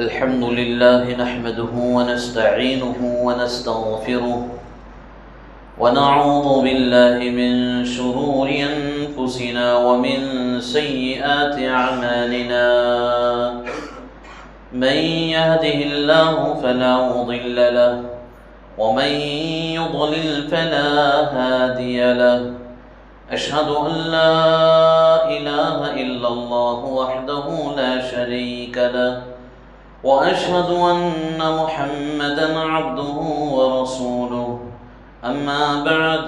الحمد لله نحمده ونستعينه ونستغفره ونعوذ بالله من شرور أنفسنا ومن سيئات أعمالنا من يهده الله فلا مضل له ومن يضلل فلا هادي له أشهد أن لا إله إلا الله وحده لا شريك له وأشهد أن محمدًا عبده ورسوله أما بعد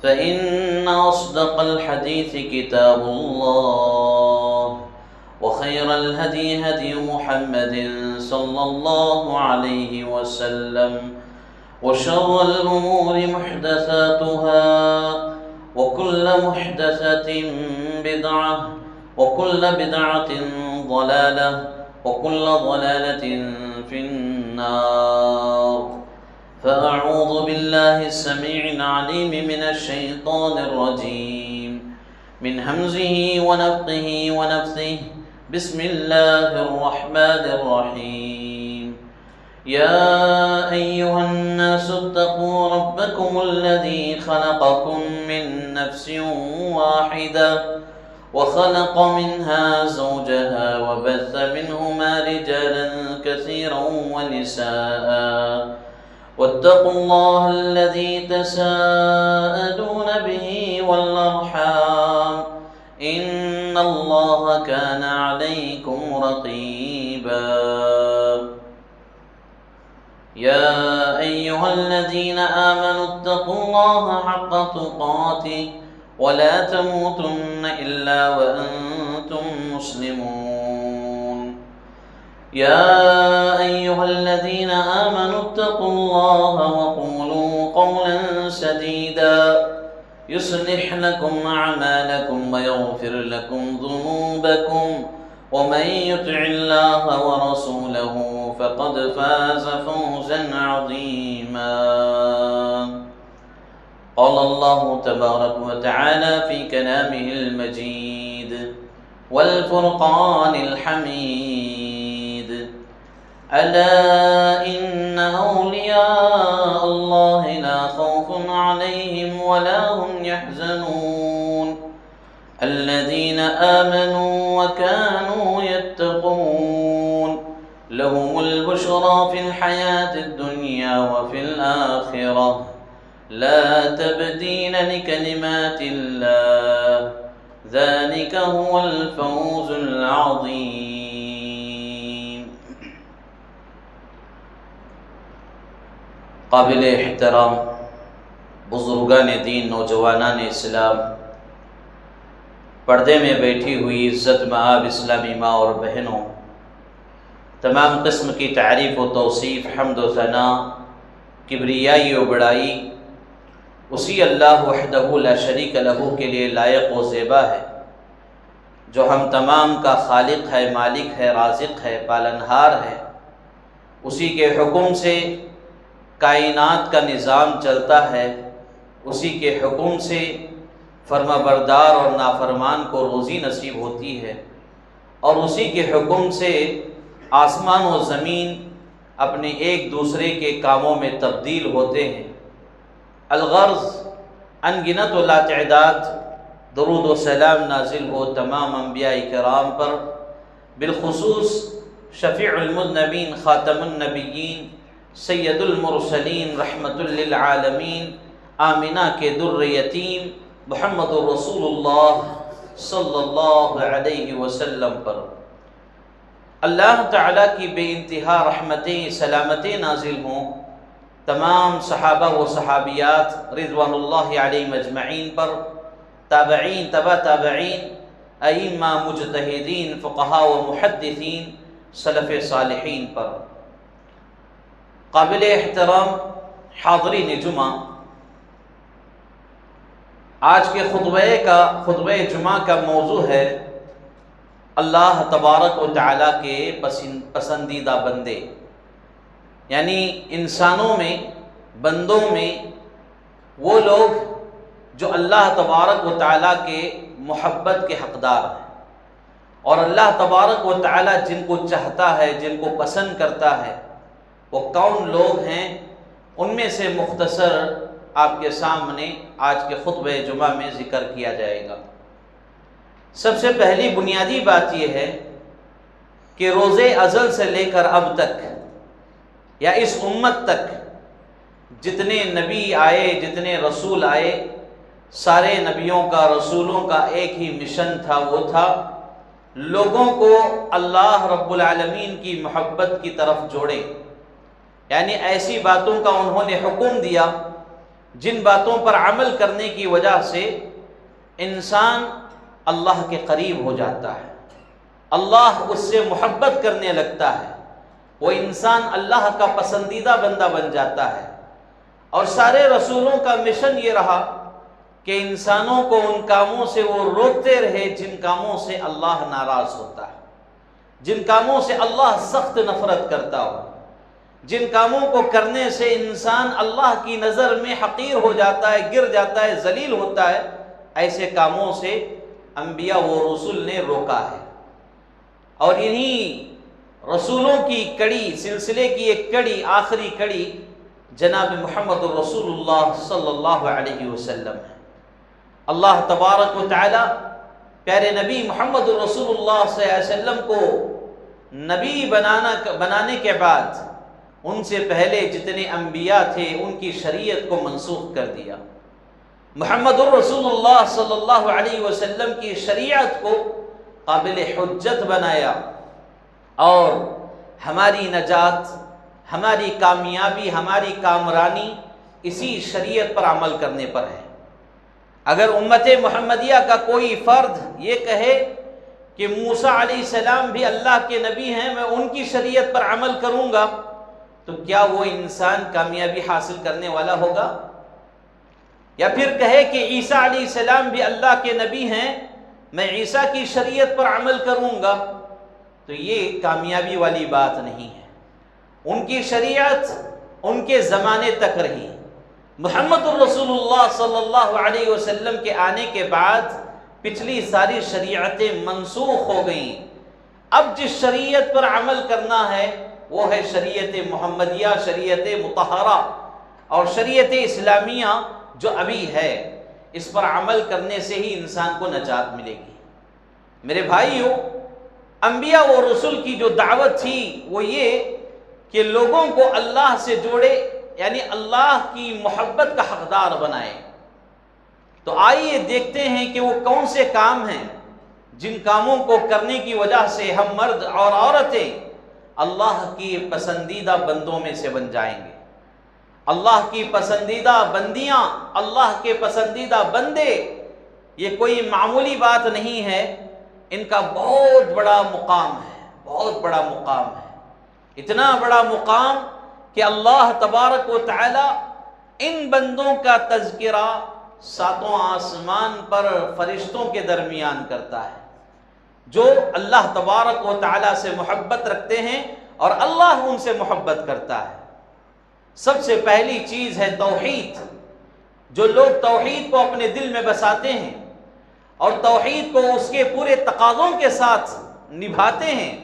فإن أصدق الحديث كتاب الله وخير الهدي هدي محمد صلى الله عليه وسلم وشر الأمور محدثاتها وكل محدثة بدعة وكل بدعة ضلالة وكل ضلالة في النار فأعوذ بالله السميع العليم من الشيطان الرجيم من همزه ونفخه ونفثه بسم الله الرحمن الرحيم يا أيها الناس اتقوا ربكم الذي خلقكم من نفس واحدة وخلق منها زوجها وبث منهما رجالا كثيرا ونساء واتقوا الله الذي تساءلون به والأرحام إن الله كان عليكم رقيبا يا أيها الذين آمنوا اتقوا الله حق تقاته ولا تموتن إلا وأنتم مسلمون يا أيها الذين آمنوا اتقوا الله وقولوا قولا سديدا يصلح لكم أعمالكم ويغفر لكم ذنوبكم ومن يطع الله ورسوله فقد فاز فوزا عظيما قال الله تبارك وتعالى في كلامه المجيد والفرقان الحميد ألا إن أولياء الله لا خوف عليهم ولا هم يحزنون الذين آمنوا وكانوا يتقون لهم البشرى في الحياة الدنيا وفي الآخرة لا تبديل لكلمات الله ذلك هو الفوز العظيم. قابل احترام بزرگان دین، نوجوانان اسلام، پردے میں بیٹھی ہوئی عزت مآب اسلامی ماں اور بہنوں، تمام قسم کی تعریف و توصیف، حمد و ثناء، کبریائی و بڑائی اسی اللہ وحدہ لا شریک لہ کے لیے لائق و زیبا ہے، جو ہم تمام کا خالق ہے، مالک ہے، رازق ہے، پالنہار ہے۔ اسی کے حکم سے کائنات کا نظام چلتا ہے، اسی کے حکم سے فرما بردار اور نافرمان کو روزی نصیب ہوتی ہے، اور اسی کے حکم سے آسمان و زمین اپنے ایک دوسرے کے کاموں میں تبدیل ہوتے ہیں۔ الغرض انگنت و لا تعداد درود و سلام نازل ہو تمام انبیاء کرام پر، بالخصوص شفیع المذنبین، خاتم النبیین، سید المرسلین، رحمت للعالمین، آمنہ کے در یتیم محمد رسول اللہ صلی اللہ علیہ وسلم پر۔ اللہ تعالیٰ کی بے انتہا رحمتیں، سلامتیں نازل ہوں تمام صحابہ و صحابیات رضوان اللہ علیہم اجمعین پر، تابعین، تبع تابعین، ائمہ، مجتہدین، فقہاء و محدثین، سلف صالحین پر۔ قابل احترام حاضرین جمعہ، آج کے خطبہ جمعہ کا موضوع ہے اللہ تبارک و تعالیٰ کے پسندیدہ بندے، یعنی انسانوں میں، بندوں میں وہ لوگ جو اللہ تبارک و تعالیٰ کے محبت کے حقدار ہیں، اور اللہ تبارک و تعالی جن کو چاہتا ہے، جن کو پسند کرتا ہے، وہ کون لوگ ہیں، ان میں سے مختصر آپ کے سامنے آج کے خطبہ جمعہ میں ذکر کیا جائے گا۔ سب سے پہلی بنیادی بات یہ ہے کہ روز ازل سے لے کر اب تک یا اس امت تک جتنے نبی آئے، جتنے رسول آئے، سارے نبیوں کا، رسولوں کا ایک ہی مشن تھا، وہ تھا لوگوں کو اللہ رب العالمین کی محبت کی طرف جوڑے۔ یعنی ایسی باتوں کا انہوں نے حکم دیا جن باتوں پر عمل کرنے کی وجہ سے انسان اللہ کے قریب ہو جاتا ہے، اللہ اس سے محبت کرنے لگتا ہے، وہ انسان اللہ کا پسندیدہ بندہ بن جاتا ہے۔ اور سارے رسولوں کا مشن یہ رہا کہ انسانوں کو ان کاموں سے وہ روکتے رہے جن کاموں سے اللہ ناراض ہوتا ہے، جن کاموں سے اللہ سخت نفرت کرتا ہو، جن کاموں کو کرنے سے انسان اللہ کی نظر میں حقیر ہو جاتا ہے، گر جاتا ہے، ذلیل ہوتا ہے، ایسے کاموں سے انبیاء و رسول نے روکا ہے۔ اور انہی رسولوں کی کڑی، سلسلے کی ایک کڑی، آخری کڑی جناب محمد رسول اللہ صلی اللہ علیہ وسلم ہے۔ اللہ تبارک و تعالی پیارے نبی محمد رسول اللہ صلی اللہ علیہ وسلم کو نبی بنانے کے بعد ان سے پہلے جتنے انبیاء تھے ان کی شریعت کو منسوخ کر دیا۔ محمد الرسول اللہ صلی اللہ علیہ وسلم کی شریعت کو قابل حجت بنایا، اور ہماری نجات، ہماری کامیابی، ہماری کامرانی اسی شریعت پر عمل کرنے پر ہے۔ اگر امت محمدیہ کا کوئی فرد یہ کہے کہ موسیٰ علیہ السلام بھی اللہ کے نبی ہیں، میں ان کی شریعت پر عمل کروں گا، تو کیا وہ انسان کامیابی حاصل کرنے والا ہوگا؟ یا پھر کہے کہ عیسیٰ علیہ السلام بھی اللہ کے نبی ہیں، میں عیسیٰ کی شریعت پر عمل کروں گا، تو یہ کامیابی والی بات نہیں ہے۔ ان کی شریعت ان کے زمانے تک رہی۔ محمد الرسول اللہ صلی اللہ علیہ وسلم کے آنے کے بعد پچھلی ساری شریعتیں منسوخ ہو گئیں۔ اب جس شریعت پر عمل کرنا ہے وہ ہے شریعت محمدیہ، شریعت مطہرہ، اور شریعت اسلامیہ جو ابھی ہے، اس پر عمل کرنے سے ہی انسان کو نجات ملے گی۔ میرے بھائیو، انبیاء و رسول کی جو دعوت تھی وہ یہ کہ لوگوں کو اللہ سے جوڑے، یعنی اللہ کی محبت کا حقدار بنائے۔ تو آئیے دیکھتے ہیں کہ وہ کون سے کام ہیں جن کاموں کو کرنے کی وجہ سے ہم مرد اور عورتیں اللہ کی پسندیدہ بندوں میں سے بن جائیں گے۔ اللہ کی پسندیدہ بندیاں، اللہ کے پسندیدہ بندے، یہ کوئی معمولی بات نہیں ہے، ان کا بہت بڑا مقام ہے، بہت بڑا مقام ہے، اتنا بڑا مقام کہ اللہ تبارک و تعالی ان بندوں کا تذکرہ ساتوں آسمان پر فرشتوں کے درمیان کرتا ہے، جو اللہ تبارک و تعالی سے محبت رکھتے ہیں اور اللہ ان سے محبت کرتا ہے۔ سب سے پہلی چیز ہے توحید۔ جو لوگ توحید کو اپنے دل میں بساتے ہیں اور توحید کو اس کے پورے تقاضوں کے ساتھ نبھاتے ہیں،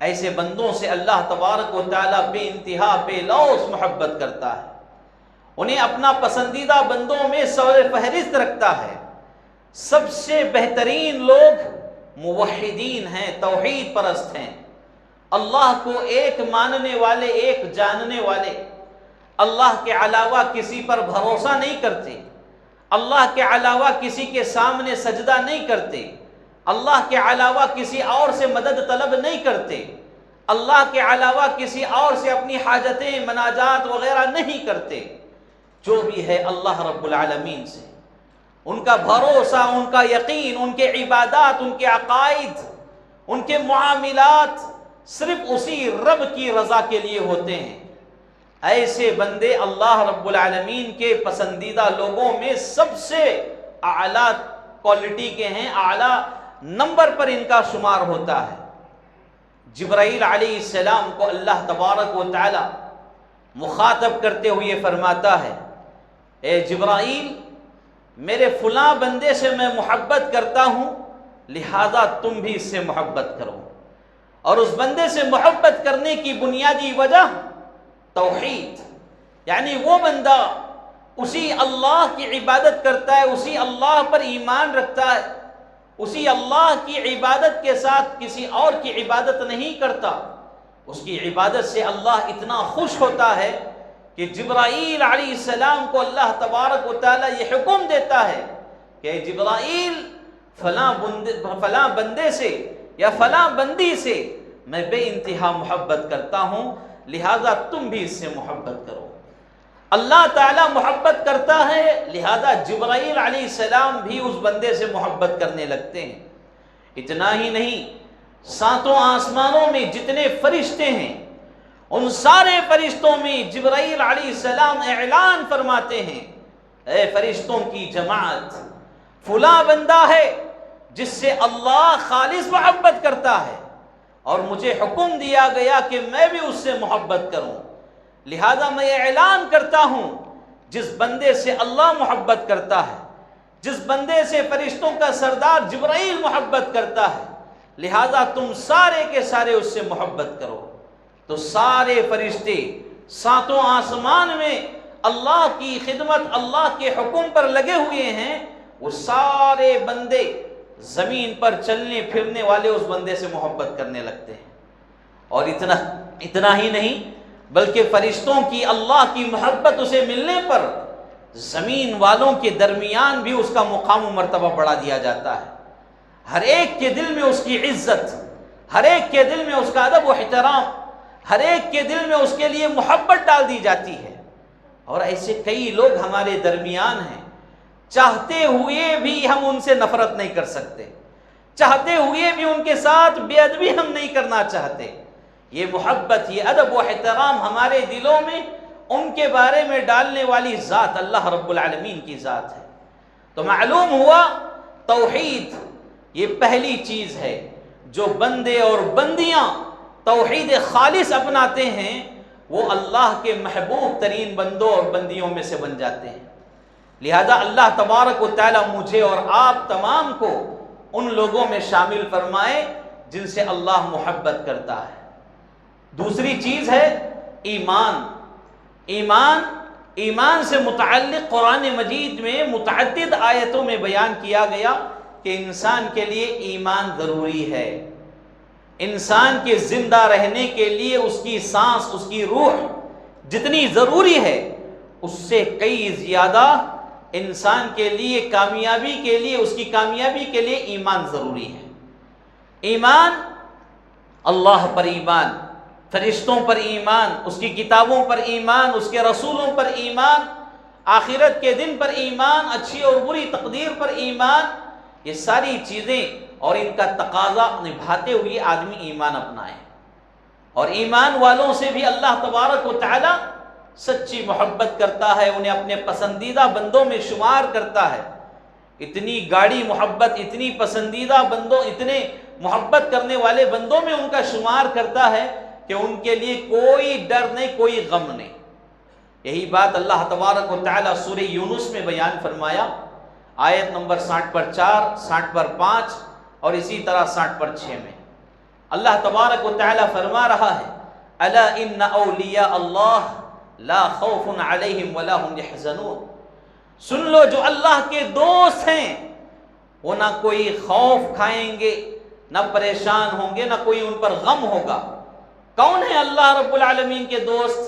ایسے بندوں سے اللہ تبارک و تعالیٰ بے انتہا، بے لوث محبت کرتا ہے، انہیں اپنا پسندیدہ بندوں میں سر فہرست رکھتا ہے۔ سب سے بہترین لوگ موحدین ہیں، توحید پرست ہیں، اللہ کو ایک ماننے والے، ایک جاننے والے، اللہ کے علاوہ کسی پر بھروسہ نہیں کرتے، اللہ کے علاوہ کسی کے سامنے سجدہ نہیں کرتے، اللہ کے علاوہ کسی اور سے مدد طلب نہیں کرتے، اللہ کے علاوہ کسی اور سے اپنی حاجتیں، مناجات وغیرہ نہیں کرتے، جو بھی ہے اللہ رب العالمین سے ان کا بھروسہ، ان کا یقین، ان کے عبادات، ان کے عقائد، ان کے معاملات صرف اسی رب کی رضا کے لیے ہوتے ہیں۔ ایسے بندے اللہ رب العالمین کے پسندیدہ لوگوں میں سب سے اعلیٰ کوالٹی کے ہیں، اعلیٰ نمبر پر ان کا شمار ہوتا ہے۔ جبرائیل علیہ السلام کو اللہ تبارک و تعالی مخاطب کرتے ہوئے فرماتا ہے، اے جبرائیل، میرے فلاں بندے سے میں محبت کرتا ہوں، لہذا تم بھی اس سے محبت کرو۔ اور اس بندے سے محبت کرنے کی بنیادی وجہ توحید، یعنی وہ بندہ اسی اللہ کی عبادت کرتا ہے، اسی اللہ پر ایمان رکھتا ہے، اسی اللہ کی عبادت کے ساتھ کسی اور کی عبادت نہیں کرتا، اس کی عبادت سے اللہ اتنا خوش ہوتا ہے کہ جبرائیل علیہ السلام کو اللہ تبارک و تعالی یہ حکم دیتا ہے کہ جبرائیل فلاں بندے سے یا فلاں بندی سے میں بے انتہا محبت کرتا ہوں، لہذا تم بھی اس سے محبت کرو۔ اللہ تعالیٰ محبت کرتا ہے، لہذا جبرائیل علیہ السلام بھی اس بندے سے محبت کرنے لگتے ہیں۔ اتنا ہی نہیں، ساتوں آسمانوں میں جتنے فرشتے ہیں ان سارے فرشتوں میں جبرائیل علیہ السلام اعلان فرماتے ہیں، اے فرشتوں کی جماعت، فلاں بندہ ہے جس سے اللہ خالص محبت کرتا ہے اور مجھے حکم دیا گیا کہ میں بھی اس سے محبت کروں، لہذا میں اعلان کرتا ہوں جس بندے سے اللہ محبت کرتا ہے، جس بندے سے فرشتوں کا سردار جبرائیل محبت کرتا ہے، لہذا تم سارے کے سارے اس سے محبت کرو۔ تو سارے فرشتے ساتوں آسمان میں اللہ کی خدمت، اللہ کے حکم پر لگے ہوئے ہیں، وہ سارے بندے زمین پر چلنے پھرنے والے اس بندے سے محبت کرنے لگتے ہیں۔ اور اتنا ہی نہیں بلکہ فرشتوں کی اللہ کی محبت اسے ملنے پر زمین والوں کے درمیان بھی اس کا مقام و مرتبہ بڑھا دیا جاتا ہے۔ ہر ایک کے دل میں اس کی عزت، ہر ایک کے دل میں اس کا ادب و احترام، ہر ایک کے دل میں اس کے لیے محبت ڈال دی جاتی ہے۔ اور ایسے کئی لوگ ہمارے درمیان ہیں، چاہتے ہوئے بھی ہم ان سے نفرت نہیں کر سکتے، چاہتے ہوئے بھی ان کے ساتھ بے ادبی ہم نہیں کرنا چاہتے۔ یہ محبت، یہ ادب و احترام ہمارے دلوں میں ان کے بارے میں ڈالنے والی ذات اللہ رب العالمین کی ذات ہے۔ تو معلوم ہوا توحید یہ پہلی چیز ہے، جو بندے اور بندیاں توحید خالص اپناتے ہیں وہ اللہ کے محبوب ترین بندوں اور بندیوں میں سے بن جاتے ہیں۔ لہذا اللہ تبارک و تعالی مجھے اور آپ تمام کو ان لوگوں میں شامل فرمائے جن سے اللہ محبت کرتا ہے۔ دوسری چیز ہے ایمان۔ ایمان سے متعلق قرآن مجید میں متعدد آیتوں میں بیان کیا گیا کہ انسان کے لیے ایمان ضروری ہے۔ انسان کے زندہ رہنے کے لیے اس کی سانس، اس کی روح جتنی ضروری ہے اس سے کئی زیادہ انسان کے لیے کامیابی کے لیے، اس کی کامیابی کے لیے ایمان ضروری ہے۔ ایمان، اللہ پر ایمان، فرشتوں پر ایمان، اس کی کتابوں پر ایمان، اس کے رسولوں پر ایمان، آخرت کے دن پر ایمان، اچھی اور بری تقدیر پر ایمان، یہ ساری چیزیں اور ان کا تقاضا نبھاتے ہوئے آدمی ایمان اپنائے۔ اور ایمان والوں سے بھی اللہ تبارک و تعالی سچی محبت کرتا ہے، انہیں اپنے پسندیدہ بندوں میں شمار کرتا ہے۔ اتنی گاڑی محبت، اتنی پسندیدہ بندوں، اتنے محبت کرنے والے بندوں میں ان کا شمار کرتا ہے کہ ان کے لیے کوئی ڈر نہیں، کوئی غم نہیں۔ یہی بات اللہ تبارک و تعالی سورہ یونس میں بیان فرمایا، آیت نمبر 60 پر 4، 60 پر 5 اور اسی طرح 60 پر 6 میں اللہ تبارک و تعالی فرما رہا ہے، الا ان اولیاء اللہ لا خوف علیہم ولا هم يحزنون۔ سن لو جو اللہ کے دوست ہیں وہ نہ کوئی خوف کھائیں گے، نہ پریشان ہوں گے، نہ کوئی ان پر غم ہوگا۔ کون ہے اللہ رب العالمین کے دوست؟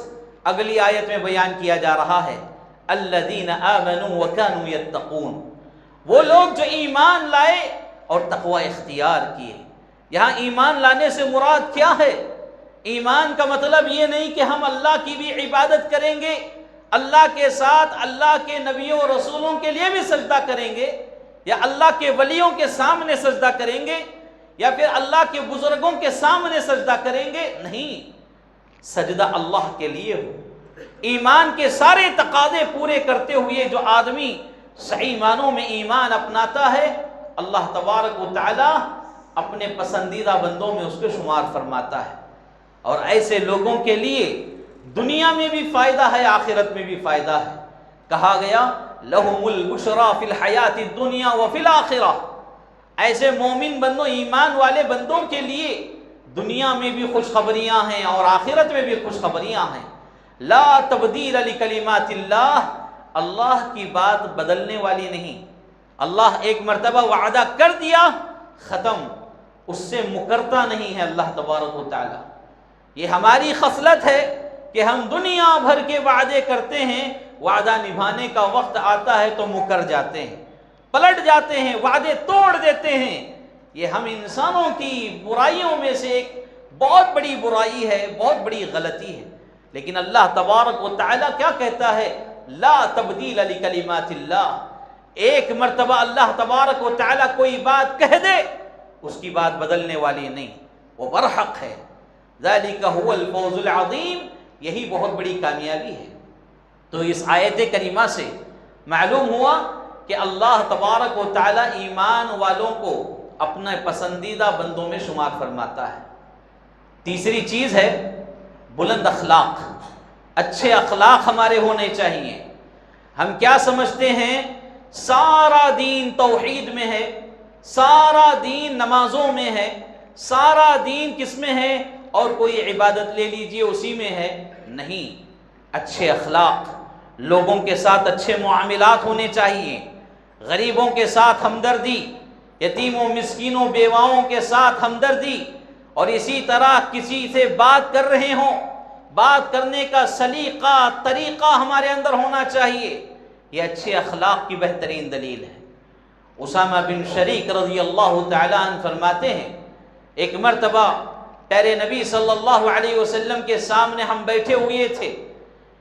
اگلی آیت میں بیان کیا جا رہا ہے، الذین آمنوا وکانوا یتقون، وہ لوگ جو ایمان لائے اور تقوی اختیار کیے۔ یہاں ایمان لانے سے مراد کیا ہے؟ ایمان کا مطلب یہ نہیں کہ ہم اللہ کی بھی عبادت کریں گے، اللہ کے ساتھ اللہ کے نبیوں اور رسولوں کے لیے بھی سجدہ کریں گے، یا اللہ کے ولیوں کے سامنے سجدہ کریں گے، یا پھر اللہ کے بزرگوں کے سامنے سجدہ کریں گے۔ نہیں، سجدہ اللہ کے لیے ہو۔ ایمان کے سارے تقاضے پورے کرتے ہوئے جو آدمی صحیح معنوں میں ایمان اپناتا ہے، اللہ تبارک و تعالی اپنے پسندیدہ بندوں میں اس کو شمار فرماتا ہے۔ اور ایسے لوگوں کے لیے دنیا میں بھی فائدہ ہے، آخرت میں بھی فائدہ ہے۔ کہا گیا لَهُمُ الْبُشْرَى فِي الْحَيَاةِ الدُّنْيَا وَفِي الْآخِرَةِ، ایسے مومن بندوں، ایمان والے بندوں کے لیے دنیا میں بھی خوشخبریاں ہیں اور آخرت میں بھی خوشخبریاں ہیں۔ لا تبدیل لکلمات اللہ، اللہ کی بات بدلنے والی نہیں۔ اللہ ایک مرتبہ وعدہ کر دیا، ختم، اس سے مکرتا نہیں ہے اللہ تبارک و تعالی۔ یہ ہماری خصلت ہے کہ ہم دنیا بھر کے وعدے کرتے ہیں، وعدہ نبھانے کا وقت آتا ہے تو مکر جاتے ہیں، پلٹ جاتے ہیں، وعدے توڑ دیتے ہیں۔ یہ ہم انسانوں کی برائیوں میں سے ایک بہت بڑی برائی ہے، بہت بڑی غلطی ہے۔ لیکن اللہ تبارک و تعالی کیا کہتا ہے؟ لا تبدیل لکلمات اللہ۔ ایک مرتبہ اللہ تبارک و تعالی کوئی بات کہہ دے، اس کی بات بدلنے والی نہیں، وہ برحق ہے۔ ذالک هو الفوز العظیم، یہی بہت بڑی کامیابی ہے۔ تو اس آیت کریمہ سے معلوم ہوا کہ اللہ تبارک و تعالی ایمان والوں کو اپنے پسندیدہ بندوں میں شمار فرماتا ہے۔ تیسری چیز ہے بلند اخلاق، اچھے اخلاق ہمارے ہونے چاہیے۔ ہم کیا سمجھتے ہیں؟ سارا دین توحید میں ہے، سارا دین نمازوں میں ہے، سارا دین کس میں ہے؟ اور کوئی عبادت لے لیجئے اسی میں ہے۔ نہیں، اچھے اخلاق، لوگوں کے ساتھ اچھے معاملات ہونے چاہیے، غریبوں کے ساتھ ہمدردی، یتیموں مسکینوں بیواؤں کے ساتھ ہمدردی، اور اسی طرح کسی سے بات کر رہے ہوں، بات کرنے کا سلیقہ طریقہ ہمارے اندر ہونا چاہیے۔ یہ اچھے اخلاق کی بہترین دلیل ہے۔ اسامہ بن شریک رضی اللہ تعالیٰ عنہ فرماتے ہیں، ایک مرتبہ پیارے نبی صلی اللہ علیہ وسلم کے سامنے ہم بیٹھے ہوئے تھے،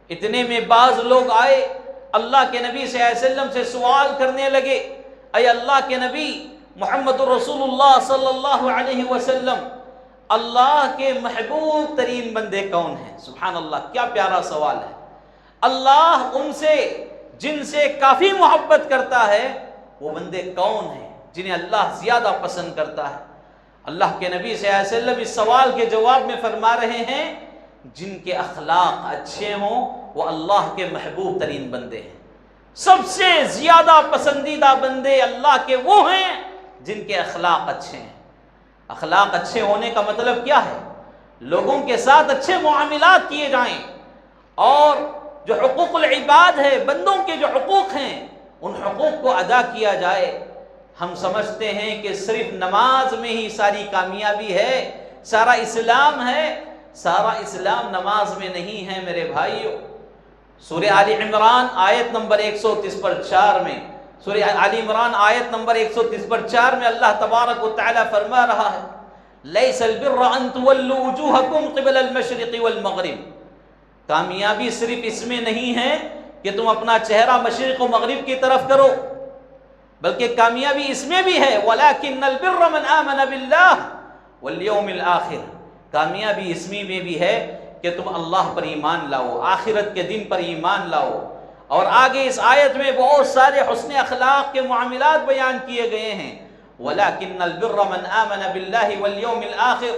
اتنے میں بعض لوگ آئے، اللہ کے نبی صلی اللہ علیہ وسلم سے سوال کرنے لگے، اے اللہ کے نبی محمد رسول اللہ صلی اللہ علیہ وسلم، اللہ کے محبوب ترین بندے کون ہیں؟ سبحان اللہ، کیا پیارا سوال ہے۔ اللہ ان سے جن سے کافی محبت کرتا ہے وہ بندے کون ہیں جنہیں اللہ زیادہ پسند کرتا ہے؟ اللہ کے نبی صلی اللہ علیہ وسلم اس سوال کے جواب میں فرما رہے ہیں، جن کے اخلاق اچھے ہوں وہ اللہ کے محبوب ترین بندے ہیں۔ سب سے زیادہ پسندیدہ بندے اللہ کے وہ ہیں جن کے اخلاق اچھے ہیں۔ اخلاق اچھے ہونے کا مطلب کیا ہے؟ لوگوں کے ساتھ اچھے معاملات کیے جائیں، اور جو حقوق العباد ہے، بندوں کے جو حقوق ہیں، ان حقوق کو ادا کیا جائے۔ ہم سمجھتے ہیں کہ صرف نماز میں ہی ساری کامیابی ہے، سارا اسلام ہے۔ سارا اسلام نماز میں نہیں ہے میرے بھائیوں۔ سورہ آل عمران آیت نمبر 130 میں، سورہ آل عمران آیت نمبر 130 میں اللہ تبارک و تعالی فرما رہا ہے، لیس البر ان تولوا وجوہکم قبل المشرق والمغرب۔ کامیابی صرف اس میں نہیں ہے کہ تم اپنا چہرہ مشرق و مغرب کی طرف کرو، بلکہ کامیابی اس میں بھی ہے، وَلَكِنَّ الْبِرَّ مَنْ آمَنَ بِاللَّهِ وَالْيَوْمِ الْآخِرِ۔ کامیابی اس میں بھی ہے کہ تم اللہ پر ایمان لاؤ، آخرت کے دن پر ایمان لاؤ۔ اور آگے اس آیت میں بہت سارے حسن اخلاق کے معاملات بیان کیے گئے ہیں، وَلَكِنَّ الْبِرَّ مَنْ آمَنَ بِاللَّهِ وَالْيَوْمِ الْآخِرِ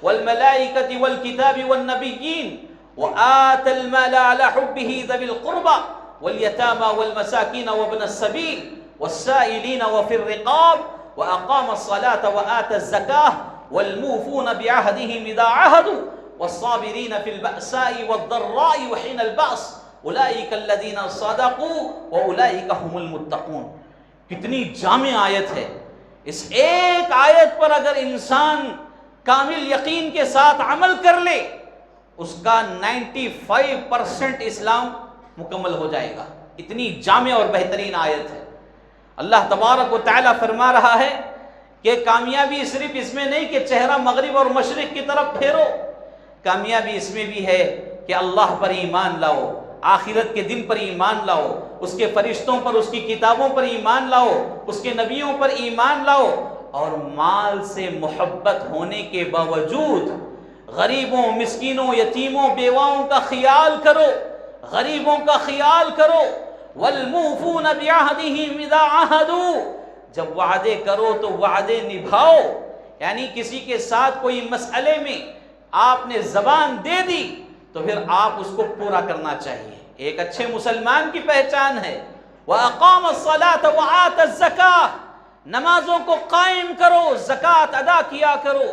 وَالْمَلَائِكَةِ وَالْكِتَابِ وَالنَّبِيِّينَ وَآتَى الْمَالَ عَلَى حُبِّهِ ذَوِي الْقُرْبَى وَالْيَتَامَى وَالْمَسَاكِينَ وَابْنَ السَّبِيلِ وَالسَّائِلِينَ وَفِي الرِّقَابِ وَأَقَامَ الصَّلَاةَ وَآتَى الزَّكَاةَ وَالْمُوفُونَ بِعَهْدِهِمْ إِذَا عَاهَدُوا وَالصَّابِرِينَ فِي الْبَأْسَاءِ وَالضَّرَّاءِ وَحِينَ الْبَأْسِ أُولَئِكَ الَّذِينَ صَدَقُوا وَأُولَئِكَ هُمُ الْمُتَّقُونَ۔ کتنی جامع آیت ہے۔ اس ایک آیت پر اگر انسان کامل یقین کے ساتھ عمل کر لے، اس کا 95% اسلام مکمل ہو جائے گا۔ اتنی جامع اور بہترین آیت ہے۔ اللہ تبارک و تعالی فرما رہا ہے کہ کامیابی صرف اس میں نہیں کہ چہرہ مغرب اور مشرق کی طرف پھیرو، کامیابی اس میں بھی ہے کہ اللہ پر ایمان لاؤ، آخرت کے دن پر ایمان لاؤ، اس کے فرشتوں پر، اس کی کتابوں پر ایمان لاؤ، اس کے نبیوں پر ایمان لاؤ، اور مال سے محبت ہونے کے باوجود غریبوں مسکینوں یتیموں بیواؤں کا خیال کرو، غریبوں کا خیال کرو۔ وَالْمُوفُونَ بِعَهْدِهِمْ إِذَا عَاهَدُوا، جب وعدے کرو تو وعدے نبھاؤ۔ یعنی کسی کے ساتھ کوئی مسئلے میں آپ نے زبان دے دی تو پھر آپ اس کو پورا کرنا چاہیے۔ ایک اچھے مسلمان کی پہچان ہے، وَأَقَامَ الصَّلَاةَ وَآتَى الزَّكَاةَ، نمازوں کو قائم کرو، زکوٰۃ ادا کیا کرو۔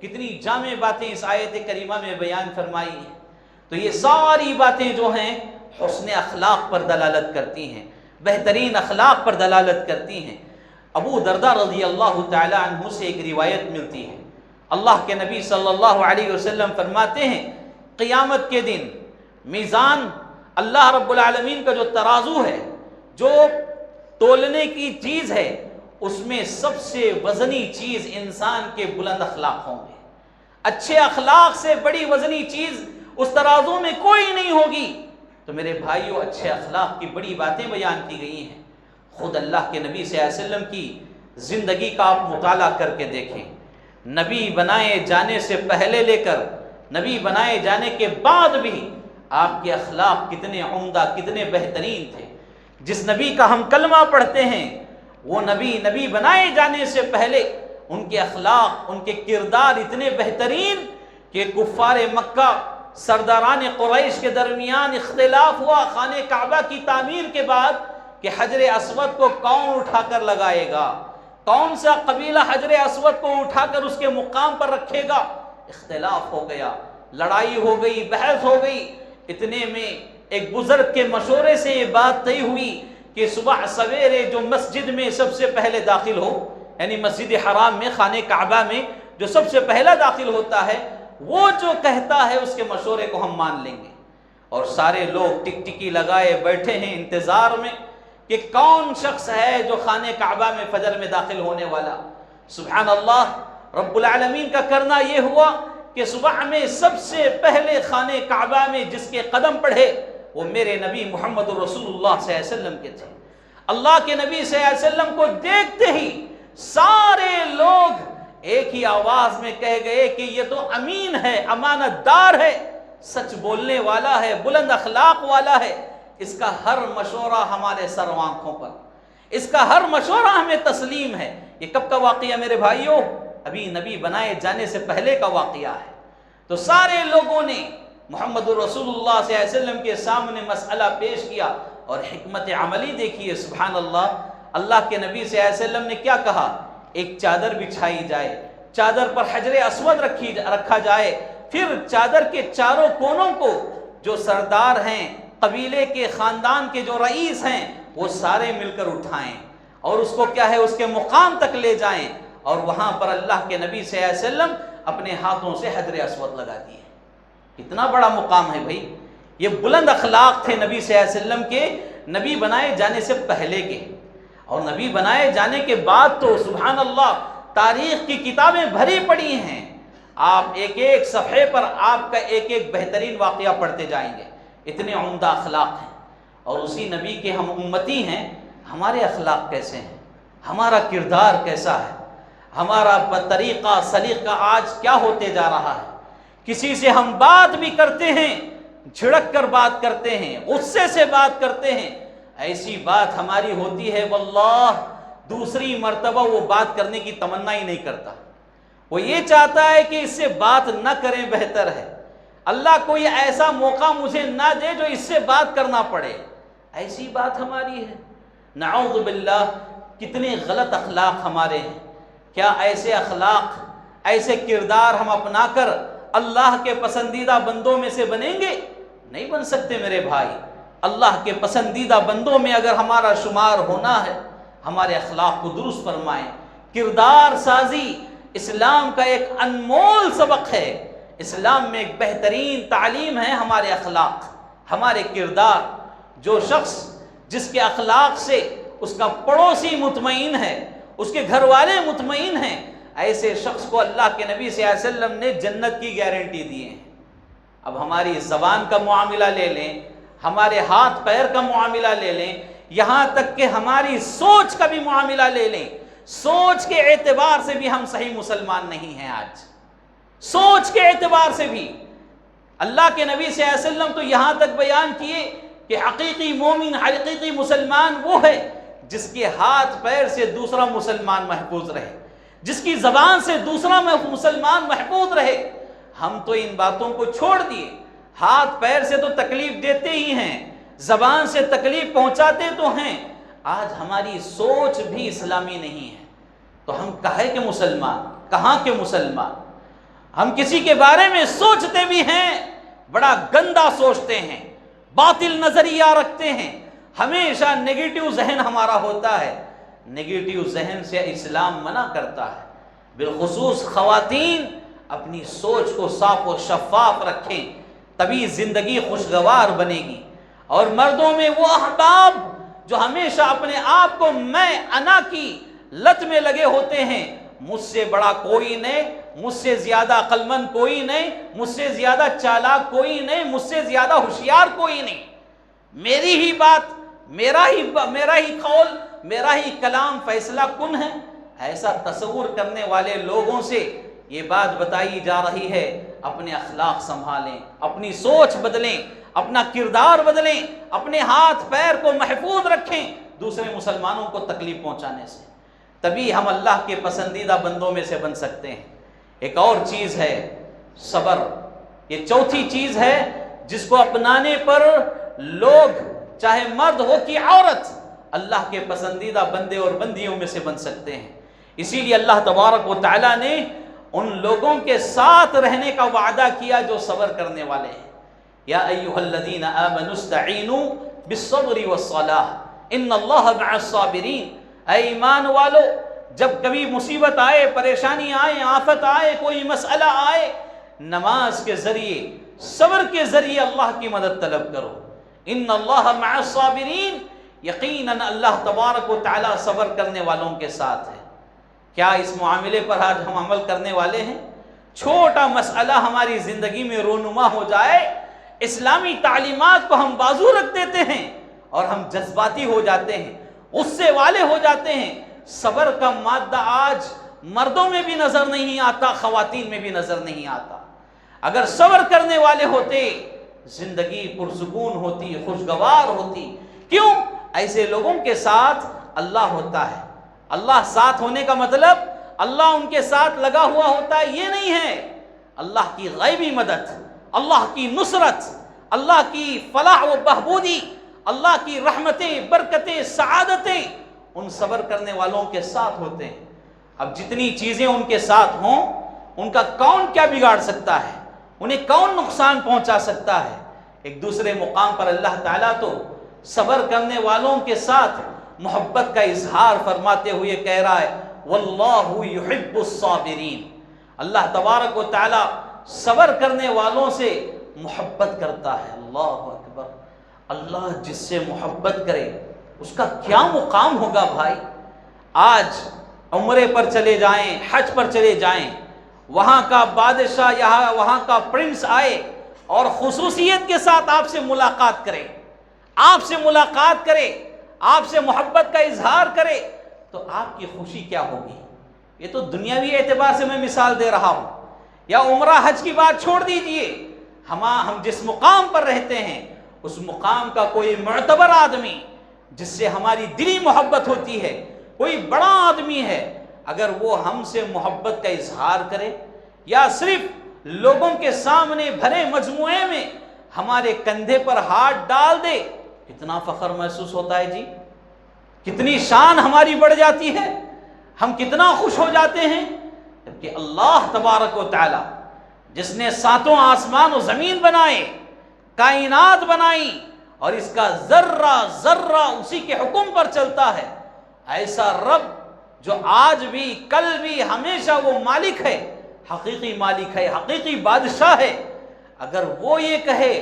کتنی جامع باتیں اس آیت کریمہ میں بیان فرمائی ہیں۔ تو یہ ساری باتیں جو ہیں حسن اخلاق پر دلالت کرتی ہیں، بہترین اخلاق پر دلالت کرتی ہیں۔ ابو درداء رضی اللہ تعالی عنہ سے ایک روایت ملتی ہے، اللہ کے نبی صلی اللہ علیہ وسلم فرماتے ہیں قیامت کے دن میزان، اللہ رب العالمین کا جو ترازو ہے، جو تولنے کی چیز ہے، اس میں سب سے وزنی چیز انسان کے بلند اخلاق ہوں گے۔ اچھے اخلاق سے بڑی وزنی چیز اس ترازو میں کوئی نہیں ہوگی۔ تو میرے بھائیوں، اچھے اخلاق کی بڑی باتیں بیان کی گئی ہیں۔ خود اللہ کے نبی صلی اللہ علیہ وسلم کی زندگی کا آپ مطالعہ کر کے دیکھیں، نبی بنائے جانے سے پہلے لے کر نبی بنائے جانے کے بعد بھی آپ کے اخلاق کتنے عمدہ، کتنے بہترین تھے۔ جس نبی کا ہم کلمہ پڑھتے ہیں، وہ نبی بنائے جانے سے پہلے ان کے اخلاق، ان کے کردار اتنے بہترین کہ کفار مکہ، سرداران قریش کے درمیان اختلاف ہوا خانہ کعبہ کی تعمیر کے بعد کہ حجر اسود کو کون اٹھا کر لگائے گا، کون سا قبیلہ حجر اسود کو اٹھا کر اس کے مقام پر رکھے گا۔ اختلاف ہو گیا، لڑائی ہو گئی، بحث ہو گئی۔ اتنے میں ایک بزرگ کے مشورے سے یہ بات طے ہوئی کہ صبح سویرے جو مسجد میں سب سے پہلے داخل ہو، یعنی مسجد حرام میں، خانہ کعبہ میں جو سب سے پہلا داخل ہوتا ہے، وہ جو کہتا ہے اس کے مشورے کو ہم مان لیں گے۔ اور سارے لوگ ٹک ٹکی لگائے بیٹھے ہیں انتظار میں کہ کون شخص ہے جو خانہ کعبہ میں فجر میں داخل ہونے والا۔ سبحان اللہ، رب العالمین کا کرنا یہ ہوا کہ صبح میں سب سے پہلے خانہ کعبہ میں جس کے قدم پڑھے وہ میرے نبی محمد رسول اللہ صلی اللہ علیہ وسلم کے تھے۔ اللہ کے نبی صلی اللہ علیہ وسلم کو دیکھتے ہی سارے لوگ ایک ہی آواز میں کہہ گئے کہ یہ تو امین ہے، امانت دار ہے، سچ بولنے والا ہے، بلند اخلاق والا ہے، اس کا ہر مشورہ ہمارے سر و آنکھوں پر، اس کا ہر مشورہ ہمیں تسلیم ہے۔ یہ کب کا واقعہ میرے بھائیوں؟ ابھی نبی بنائے جانے سے پہلے کا واقعہ ہے۔ تو سارے لوگوں نے محمد رسول اللہ صلی اللہ علیہ وسلم کے سامنے مسئلہ پیش کیا، اور حکمت عملی دیکھیے، سبحان اللہ۔ اللہ کے نبی صلی اللہ علیہ وسلم نے کیا کہا؟ ایک چادر بچھائی جائے، چادر پر حجر اسود رکھا جائے، پھر چادر کے چاروں کونوں کو جو سردار ہیں، قبیلے کے، خاندان کے جو رئیس ہیں، وہ سارے مل کر اٹھائیں اور اس کو کیا ہے، اس کے مقام تک لے جائیں، اور وہاں پر اللہ کے نبی صلی اللہ علیہ وسلم اپنے ہاتھوں سے حجر اسود لگا دیے۔ کتنا بڑا مقام ہے بھائی، یہ بلند اخلاق تھے نبی صلی اللہ علیہ وسلم کے، نبی بنائے جانے سے پہلے کے۔ اور نبی بنائے جانے کے بعد تو سبحان اللہ تاریخ کی کتابیں بھری پڑی ہیں۔ آپ ایک ایک صفحے پر آپ کا ایک ایک بہترین واقعہ پڑھتے جائیں گے، اتنے عمدہ اخلاق ہیں۔ اور اسی نبی کے ہم امتی ہیں، ہمارے اخلاق کیسے ہیں، ہمارا کردار کیسا ہے، ہمارا طریقہ سلیقہ آج کیا ہوتے جا رہا ہے۔ کسی سے ہم بات بھی کرتے ہیں، جھڑک کر بات کرتے ہیں، غصے سے بات کرتے ہیں، ایسی بات ہماری ہوتی ہے واللہ دوسری مرتبہ وہ بات کرنے کی تمنا ہی نہیں کرتا، وہ یہ چاہتا ہے کہ اس سے بات نہ کریں بہتر ہے، اللہ کوئی ایسا موقع مجھے نہ دے جو اس سے بات کرنا پڑے۔ ایسی بات ہماری ہے، نعوذ باللہ۔ کتنے غلط اخلاق ہمارے ہیں۔ کیا ایسے اخلاق، ایسے کردار ہم اپنا کر اللہ کے پسندیدہ بندوں میں سے بنیں گے؟ نہیں بن سکتے میرے بھائی۔ اللہ کے پسندیدہ بندوں میں اگر ہمارا شمار ہونا ہے، ہمارے اخلاق کو درست فرمائیں۔ کردار سازی اسلام کا ایک انمول سبق ہے، اسلام میں ایک بہترین تعلیم ہے ہمارے اخلاق، ہمارے کردار۔ جو شخص جس کے اخلاق سے اس کا پڑوسی مطمئن ہے، اس کے گھر والے مطمئن ہیں، ایسے شخص کو اللہ کے نبی صلی اللہ علیہ وسلم نے جنت کی گارنٹی دی ہے۔ اب ہماری زبان کا معاملہ لے لیں، ہمارے ہاتھ پیر کا معاملہ لے لیں، یہاں تک کہ ہماری سوچ کا بھی معاملہ لے لیں، سوچ کے اعتبار سے بھی ہم صحیح مسلمان نہیں ہیں آج۔ سوچ کے اعتبار سے بھی اللہ کے نبی صلی اللہ علیہ وسلم تو یہاں تک بیان کیے کہ حقیقی مومن، حقیقی مسلمان وہ ہے جس کے ہاتھ پیر سے دوسرا مسلمان محفوظ رہے، جس کی زبان سے دوسرا مسلمان محفوظ رہے۔ ہم تو ان باتوں کو چھوڑ دیے، ہاتھ پیر سے تو تکلیف دیتے ہی ہیں، زبان سے تکلیف پہنچاتے تو ہیں، آج ہماری سوچ بھی اسلامی نہیں ہے، تو ہم کہے کہ مسلمان، کہاں کے مسلمان؟ ہم کسی کے بارے میں سوچتے بھی ہیں بڑا گندا سوچتے ہیں، باطل نظریہ رکھتے ہیں، ہمیشہ نگیٹو ذہن ہمارا ہوتا ہے۔ نگیٹو ذہن سے اسلام منع کرتا ہے۔ بالخصوص خواتین اپنی سوچ کو صاف و شفاف رکھیں، تبھی زندگی خوشگوار بنے گی۔ اور مردوں میں وہ احباب جو ہمیشہ اپنے آپ کو میں انا کی لت میں لگے ہوتے ہیں، مجھ سے بڑا کوئی نہیں، مجھ سے زیادہ عقل مند کوئی نہیں، مجھ سے زیادہ چالاک کوئی نہیں، مجھ سے زیادہ ہوشیار کوئی نہیں، میری ہی بات، میرا ہی قول، میرا ہی کلام فیصلہ کن ہے۔ ایسا تصور کرنے والے لوگوں سے یہ بات بتائی جا رہی ہے، اپنے اخلاق سنبھالیں، اپنی سوچ بدلیں، اپنا کردار بدلیں، اپنے ہاتھ پیر کو محفوظ رکھیں دوسرے مسلمانوں کو تکلیف پہنچانے سے، تبھی ہم اللہ کے پسندیدہ بندوں میں سے بن سکتے ہیں۔ ایک اور چیز ہے صبر، یہ چوتھی چیز ہے جس کو اپنانے پر لوگ چاہے مرد ہو کہ عورت اللہ کے پسندیدہ بندے اور بندیوں میں سے بن سکتے ہیں۔ اسی لیے اللہ تبارک و تعالیٰ نے ان لوگوں کے ساتھ رہنے کا وعدہ کیا جو صبر کرنے والے ہیں۔ یا ایھا الذین آمنوا استعینوا بالصبر والصلاۃ ان اللہ مع الصابرین، اے ایمان والو جب کبھی مصیبت آئے، پریشانی آئے، آفت آئے، کوئی مسئلہ آئے، نماز کے ذریعے، صبر کے ذریعے اللہ کی مدد طلب کرو۔ ان اللہ مع الصابرین، یقیناً اللہ تبارک و تعالیٰ صبر کرنے والوں کے ساتھ ہے۔ کیا اس معاملے پر آج ہم عمل کرنے والے ہیں؟ چھوٹا مسئلہ ہماری زندگی میں رونما ہو جائے، اسلامی تعلیمات کو ہم بازو رکھ دیتے ہیں اور ہم جذباتی ہو جاتے ہیں، غصے والے ہو جاتے ہیں۔ صبر کا مادہ آج مردوں میں بھی نظر نہیں آتا، خواتین میں بھی نظر نہیں آتا۔ اگر صبر کرنے والے ہوتے، زندگی پرسکون ہوتی، خوشگوار ہوتی۔ کیوں؟ ایسے لوگوں کے ساتھ اللہ ہوتا ہے۔ اللہ ساتھ ہونے کا مطلب اللہ ان کے ساتھ لگا ہوا ہوتا ہے یہ نہیں ہے۔ اللہ کی غیبی مدد، اللہ کی نصرت، اللہ کی فلاح و بہبودی، اللہ کی رحمتیں، برکتیں، سعادتیں ان صبر کرنے والوں کے ساتھ ہوتے ہیں۔ اب جتنی چیزیں ان کے ساتھ ہوں، ان کا کون کیا بگاڑ سکتا ہے؟ انہیں کون نقصان پہنچا سکتا ہے؟ ایک دوسرے مقام پر اللہ تعالیٰ تو صبر کرنے والوں کے ساتھ محبت کا اظہار فرماتے ہوئے کہہ رہا ہے واللہ یحب الصابرین، اللہ تبارک و تعالیٰ صبر کرنے والوں سے محبت کرتا ہے۔ اللہ اکبر، اللہ جس سے محبت کرے اس کا کیا مقام ہوگا بھائی۔ آج عمرے پر چلے جائیں، حج پر چلے جائیں، وہاں کا بادشاہ یا وہاں کا پرنس آئے اور خصوصیت کے ساتھ آپ سے ملاقات کرے، آپ سے ملاقات کرے، آپ سے محبت کا اظہار کرے، تو آپ کی خوشی کیا ہوگی؟ یہ تو دنیاوی اعتبار سے میں مثال دے رہا ہوں، یا عمرہ حج کی بات چھوڑ دیجئے، ہم جس مقام پر رہتے ہیں اس مقام کا کوئی معتبر آدمی جس سے ہماری دلی محبت ہوتی ہے، کوئی بڑا آدمی ہے، اگر وہ ہم سے محبت کا اظہار کرے یا صرف لوگوں کے سامنے بھرے مجموعے میں ہمارے کندھے پر ہاتھ ڈال دے، کتنا فخر محسوس ہوتا ہے جی، کتنی شان ہماری بڑھ جاتی ہے، ہم کتنا خوش ہو جاتے ہیں۔ جبکہ اللہ تبارک و تعالی جس نے ساتوں آسمان و زمین بنائے، کائنات بنائی، اور اس کا ذرہ ذرہ اسی کے حکم پر چلتا ہے، ایسا رب جو آج بھی کل بھی ہمیشہ وہ مالک ہے، حقیقی مالک ہے، حقیقی بادشاہ ہے، اگر وہ یہ کہے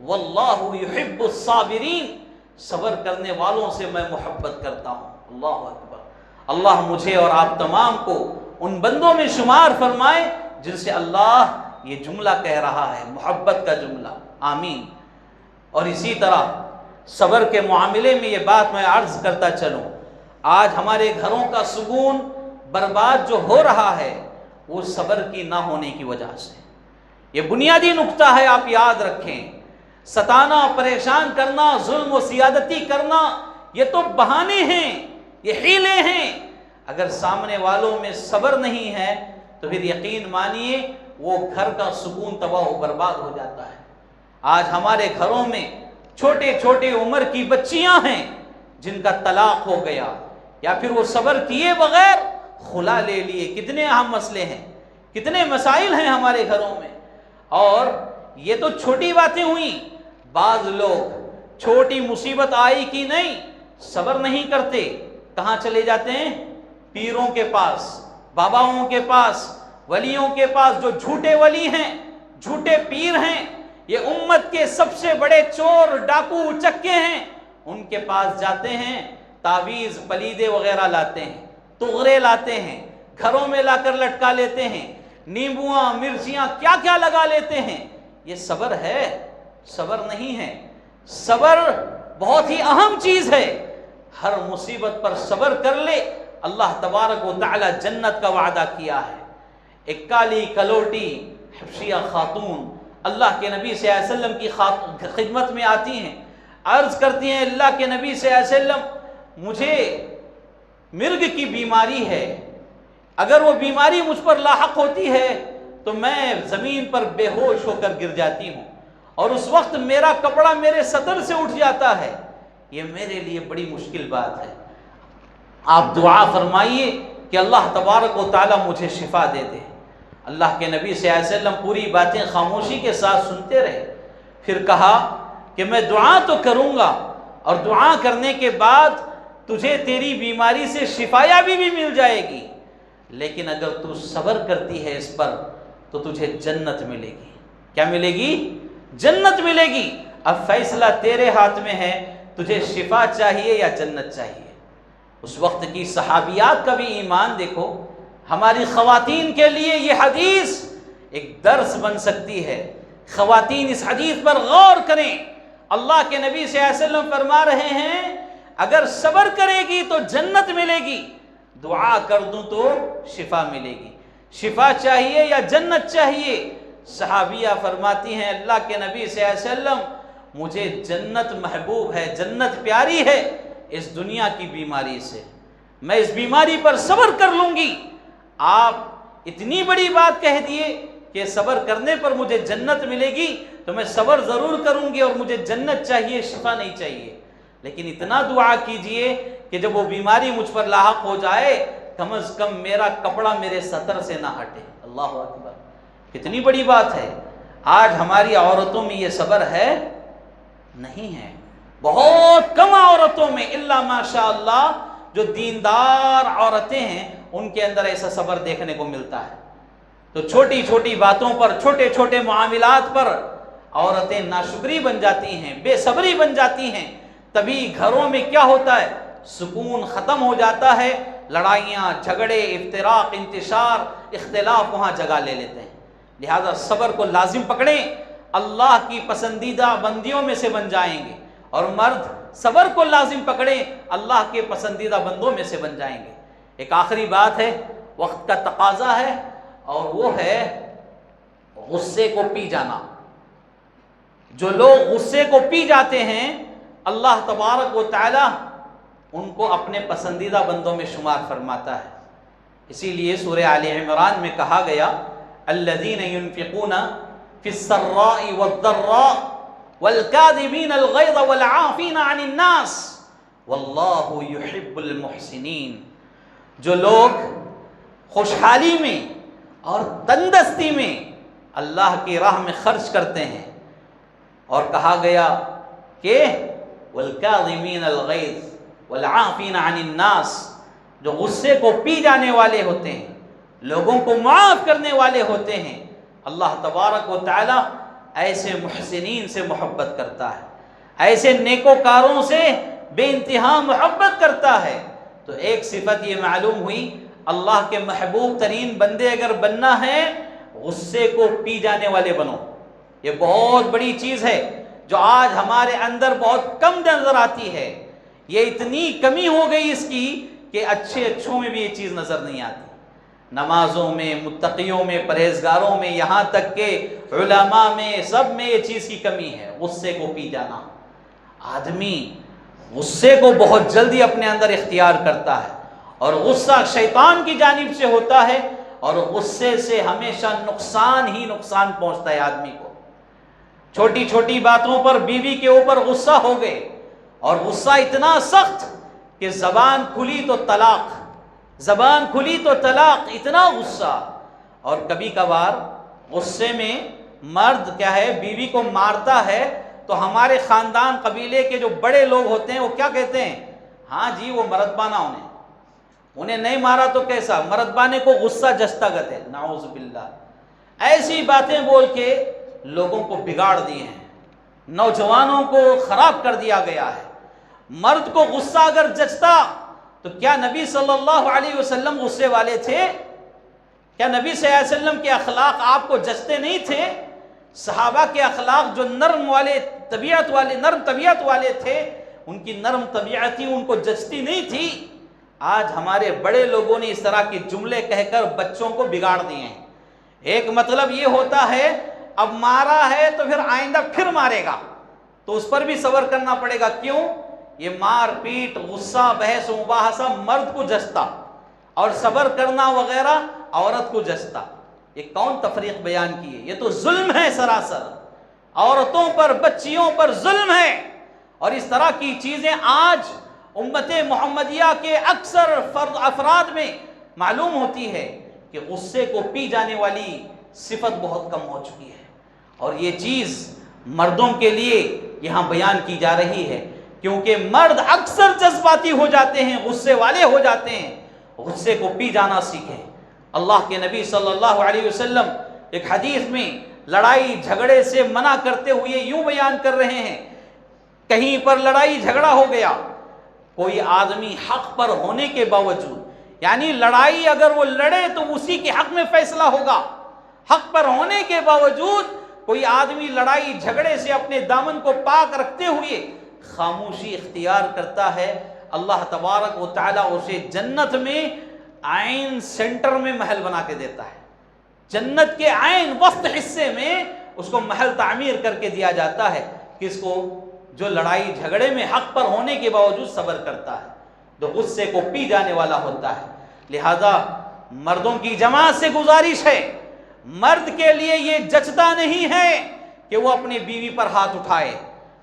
واللہ یحب الصابرین، صبر کرنے والوں سے میں محبت کرتا ہوں۔ اللہ اکبر، اللہ مجھے اور آپ تمام کو ان بندوں میں شمار فرمائے جن سے اللہ یہ جملہ کہہ رہا ہے، محبت کا جملہ، آمین۔ اور اسی طرح صبر کے معاملے میں یہ بات میں عرض کرتا چلوں، آج ہمارے گھروں کا سکون برباد جو ہو رہا ہے وہ صبر کی نہ ہونے کی وجہ سے، یہ بنیادی نقطہ ہے، آپ یاد رکھیں۔ ستانا، پریشان کرنا، ظلم و سیادتی کرنا، یہ تو بہانے ہیں، یہ حیلے ہیں۔ اگر سامنے والوں میں صبر نہیں ہے تو پھر یقین مانیے وہ گھر کا سکون تباہ و برباد ہو جاتا ہے۔ آج ہمارے گھروں میں چھوٹے چھوٹے عمر کی بچیاں ہیں جن کا طلاق ہو گیا، یا پھر وہ صبر کیے بغیر خلا لے لیے. کتنے اہم مسئلے ہیں, کتنے مسائل ہیں ہمارے گھروں میں. اور یہ تو چھوٹی باتیں ہوئیں. بعض لوگ چھوٹی مصیبت آئی کہ نہیں, صبر نہیں کرتے, کہاں چلے جاتے ہیں؟ پیروں کے پاس, باباؤں کے پاس, ولیوں کے پاس, جو جھوٹے ولی ہیں, جھوٹے پیر ہیں, یہ امت کے سب سے بڑے چور, ڈاکو, چکے ہیں. ان کے پاس جاتے ہیں, تعویذ پلیدے وغیرہ لاتے ہیں, تغرے لاتے ہیں, گھروں میں لا کر لٹکا لیتے ہیں, نیمبواں, مرچیاں, کیا کیا لگا لیتے ہیں. یہ صبر ہے؟ صبر نہیں ہے. صبر بہت ہی اہم چیز ہے. ہر مصیبت پر صبر کر لے, اللہ تبارک و تعالی جنت کا وعدہ کیا ہے. ایک کالی کلوٹی حبشیہ خاتون اللہ کے نبی صلی اللہ علیہ وسلم کی خدمت میں آتی ہیں, عرض کرتی ہیں اللہ کے نبی صلی اللہ علیہ وسلم مجھے مرگ کی بیماری ہے, اگر وہ بیماری مجھ پر لاحق ہوتی ہے تو میں زمین پر بے ہوش ہو کر گر جاتی ہوں, اور اس وقت میرا کپڑا میرے سطر سے اٹھ جاتا ہے. یہ میرے لیے بڑی مشکل بات ہے. آپ دعا فرمائیے کہ اللہ تبارک و تعالی مجھے شفا دے دے. اللہ کے نبی صلی اللہ علیہ وسلم پوری باتیں خاموشی کے ساتھ سنتے رہے. پھر کہا کہ میں دعا تو کروں گا, اور دعا کرنے کے بعد تجھے تیری بیماری سے شفایابی بھی مل جائے گی, لیکن اگر تو صبر کرتی ہے اس پر تو تجھے جنت ملے گی. کیا ملے گی؟ جنت ملے گی. اب فیصلہ تیرے ہاتھ میں ہے, تجھے شفا چاہیے یا جنت چاہیے. اس وقت کی صحابیات کا بھی ایمان دیکھو. ہماری خواتین کے لیے یہ حدیث ایک درس بن سکتی ہے. خواتین اس حدیث پر غور کریں. اللہ کے نبی صلی اللہ علیہ وسلم فرما رہے ہیں اگر صبر کرے گی تو جنت ملے گی, دعا کر دوں تو شفا ملے گی. شفا چاہیے یا جنت چاہیے؟ صحابیہ فرماتی ہیں اللہ کے نبی صلی اللہ علیہ وسلم مجھے جنت محبوب ہے, جنت پیاری ہے اس دنیا کی بیماری سے. میں اس بیماری پر صبر کر لوں گی. آپ اتنی بڑی بات کہہ دیے کہ صبر کرنے پر مجھے جنت ملے گی, تو میں صبر ضرور کروں گی اور مجھے جنت چاہیے, شفا نہیں چاہیے. لیکن اتنا دعا کیجئے کہ جب وہ بیماری مجھ پر لاحق ہو جائے کم از کم میرا کپڑا میرے سطر سے نہ ہٹے. اللہ اکبر, کتنی بڑی بات ہے. آج ہماری عورتوں میں یہ صبر ہے؟ نہیں ہے. بہت کم عورتوں میں, الا ماشاء اللہ جو دیندار عورتیں ہیں ان کے اندر ایسا صبر دیکھنے کو ملتا ہے. تو چھوٹی چھوٹی باتوں پر, چھوٹے چھوٹے معاملات پر عورتیں ناشکری بن جاتی ہیں, بے صبری بن جاتی ہیں. تبھی گھروں میں کیا ہوتا ہے؟ سکون ختم ہو جاتا ہے. لڑائیاں, جھگڑے, افتراق, انتشار, اختلاف وہاں جگہ لے لیتے ہیں. لہذا صبر کو لازم پکڑیں, اللہ کی پسندیدہ بندیوں میں سے بن جائیں گے. اور مرد صبر کو لازم پکڑیں, اللہ کے پسندیدہ بندوں میں سے بن جائیں گے. ایک آخری بات ہے, وقت کا تقاضا ہے, اور وہ ہے غصے کو پی جانا. جو لوگ غصے کو پی جاتے ہیں اللہ تبارک و تعالی ان کو اپنے پسندیدہ بندوں میں شمار فرماتا ہے. اسی لیے سورہ آل عمران میں کہا گیا الذین ينفقون فی السراء والضراء والکاظمین الغیظ والعافین عن الناس واللہ یحب المحسنین. جو لوگ خوشحالی میں اور تندرستی میں اللہ کی راہ میں خرچ کرتے ہیں, اور کہا گیا کہ والکاظمین الغیظ والعافین عن الناس, جو غصے کو پی جانے والے ہوتے ہیں, لوگوں کو معاف کرنے والے ہوتے ہیں. اللہ تبارک و تعالی ایسے محسنین سے محبت کرتا ہے, ایسے نیکوکاروں سے بے انتہا محبت کرتا ہے. تو ایک صفت یہ معلوم ہوئی, اللہ کے محبوب ترین بندے اگر بننا ہے غصے کو پی جانے والے بنو. یہ بہت بڑی چیز ہے جو آج ہمارے اندر بہت کم نظر آتی ہے. یہ اتنی کمی ہو گئی اس کی کہ اچھوں میں بھی یہ چیز نظر نہیں آتی. نمازوں میں, متقیوں میں, پرہیزگاروں میں, یہاں تک کہ علماء میں, سب میں یہ چیز کی کمی ہے, غصے کو پی جانا. آدمی غصے کو بہت جلدی اپنے اندر اختیار کرتا ہے, اور غصہ شیطان کی جانب سے ہوتا ہے, اور غصے سے ہمیشہ نقصان ہی نقصان پہنچتا ہے آدمی کو. چھوٹی چھوٹی باتوں پر بیوی کے اوپر غصہ ہو گئے, اور غصہ اتنا سخت کہ زبان کھلی تو طلاق, زبان کھلی تو طلاق، اتنا غصہ. اور کبھی کبھار غصے میں مرد کیا ہے بیوی کو مارتا ہے تو ہمارے خاندان قبیلے کے جو بڑے لوگ ہوتے ہیں وہ کیا کہتے ہیں؟ ہاں جی وہ مردبانہ انہیں نہیں مارا تو کیسا، مردبانے کو غصہ جستا گتے. نعوذ باللہ. ایسی باتیں بول کے لوگوں کو بگاڑ دیے ہیں، نوجوانوں کو خراب کر دیا گیا ہے. مرد کو غصہ اگر جچتا تو کیا نبی صلی اللہ علیہ وسلم غصے والے تھے؟ کیا نبی صلی اللہ علیہ وسلم کے اخلاق آپ کو جچتے نہیں تھے؟ صحابہ کے اخلاق جو نرم طبیعت والے تھے، ان کی نرم طبیعتی ان کو جچتی نہیں تھی؟ آج ہمارے بڑے لوگوں نے اس طرح کے جملے کہہ کر بچوں کو بگاڑ دیے ہیں. ایک مطلب یہ ہوتا ہے اب مارا ہے تو پھر آئندہ پھر مارے گا تو اس پر بھی صبر کرنا پڑے گا. کیوں؟ یہ مار پیٹ، غصہ، بحث و مباحثہ مرد کو جچتا اور صبر کرنا وغیرہ عورت کو جچتا. یہ کون تفریق بیان کی ہے؟ یہ تو ظلم ہے سراسر. عورتوں پر، بچیوں پر ظلم ہے. اور اس طرح کی چیزیں آج امت محمدیہ کے اکثر افراد میں معلوم ہوتی ہے کہ غصے کو پی جانے والی صفت بہت کم ہو چکی ہے. اور یہ چیز مردوں کے لیے یہاں بیان کی جا رہی ہے کیونکہ مرد اکثر جذباتی ہو جاتے ہیں، غصے والے ہو جاتے ہیں. غصے کو پی جانا سیکھیں. اللہ کے نبی صلی اللہ علیہ وسلم ایک حدیث میں لڑائی جھگڑے سے منع کرتے ہوئے یوں بیان کر رہے ہیں، کہیں پر لڑائی جھگڑا ہو گیا، کوئی آدمی حق پر ہونے کے باوجود، یعنی لڑائی اگر وہ لڑے تو اسی کے حق میں فیصلہ ہوگا، حق پر ہونے کے باوجود کوئی آدمی لڑائی جھگڑے سے اپنے دامن کو پاک رکھتے ہوئے خاموشی اختیار کرتا ہے، اللہ تبارک و تعالی اسے جنت میں عین سینٹر میں محل بنا کے دیتا ہے. جنت کے عین وسط حصے میں اس کو محل تعمیر کر کے دیا جاتا ہے. کس کو؟ جو لڑائی جھگڑے میں حق پر ہونے کے باوجود صبر کرتا ہے، جو غصے کو پی جانے والا ہوتا ہے. لہذا مردوں کی جماعت سے گزارش ہے، مرد کے لیے یہ جچتا نہیں ہے کہ وہ اپنی بیوی پر ہاتھ اٹھائے،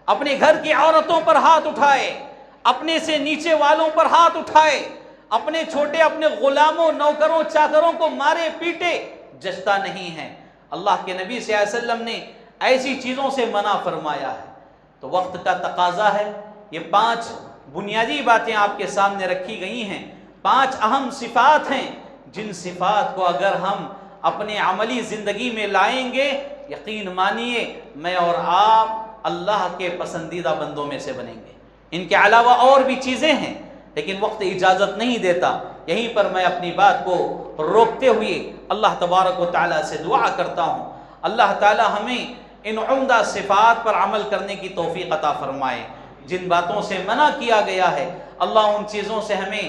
اپنے گھر کی عورتوں پر ہاتھ اٹھائے، اپنے سے نیچے والوں پر ہاتھ اٹھائے، اپنے چھوٹے اپنے غلاموں، نوکروں، چاکروں کو مارے پیٹے. جچتا نہیں ہے. اللہ کے نبی صلی اللہ علیہ وسلم نے ایسی چیزوں سے منع فرمایا ہے. تو وقت کا تقاضا ہے، یہ 5 بنیادی باتیں آپ کے سامنے رکھی گئی ہیں، 5 اہم صفات ہیں جن صفات کو اگر ہم اپنے عملی زندگی میں لائیں گے، یقین مانیے میں اور آپ اللہ کے پسندیدہ بندوں میں سے بنیں گے. ان کے علاوہ اور بھی چیزیں ہیں لیکن وقت اجازت نہیں دیتا. یہیں پر میں اپنی بات کو روکتے ہوئے اللہ تبارک و تعالیٰ سے دعا کرتا ہوں، اللہ تعالیٰ ہمیں ان عمدہ صفات پر عمل کرنے کی توفیق عطا فرمائے. جن باتوں سے منع کیا گیا ہے اللہ ان چیزوں سے ہمیں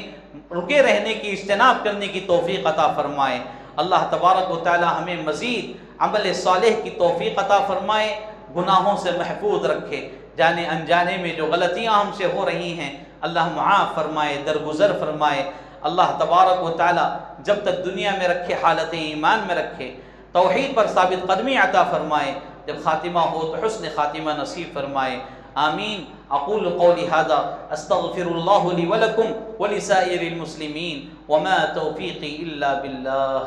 رکے رہنے کی، اجتناب کرنے کی توفیق عطا فرمائے. اللہ تبارک و تعالی ہمیں مزید عمل صالح کی توفیق عطا فرمائے، گناہوں سے محفوظ رکھے، جانے انجانے میں جو غلطیاں ہم سے ہو رہی ہیں اللہ معاف فرمائے، درگزر فرمائے. اللہ تبارک و تعالی جب تک دنیا میں رکھے حالت ایمان میں رکھے، توحید پر ثابت قدمی عطا فرمائے، جب خاتمہ ہو تو حسن خاتمہ نصیب فرمائے. آمین. اقول قولی ھذا استغفر اللہ لی ولکم ولسائر المسلمین وما توفیقی الا باللہ.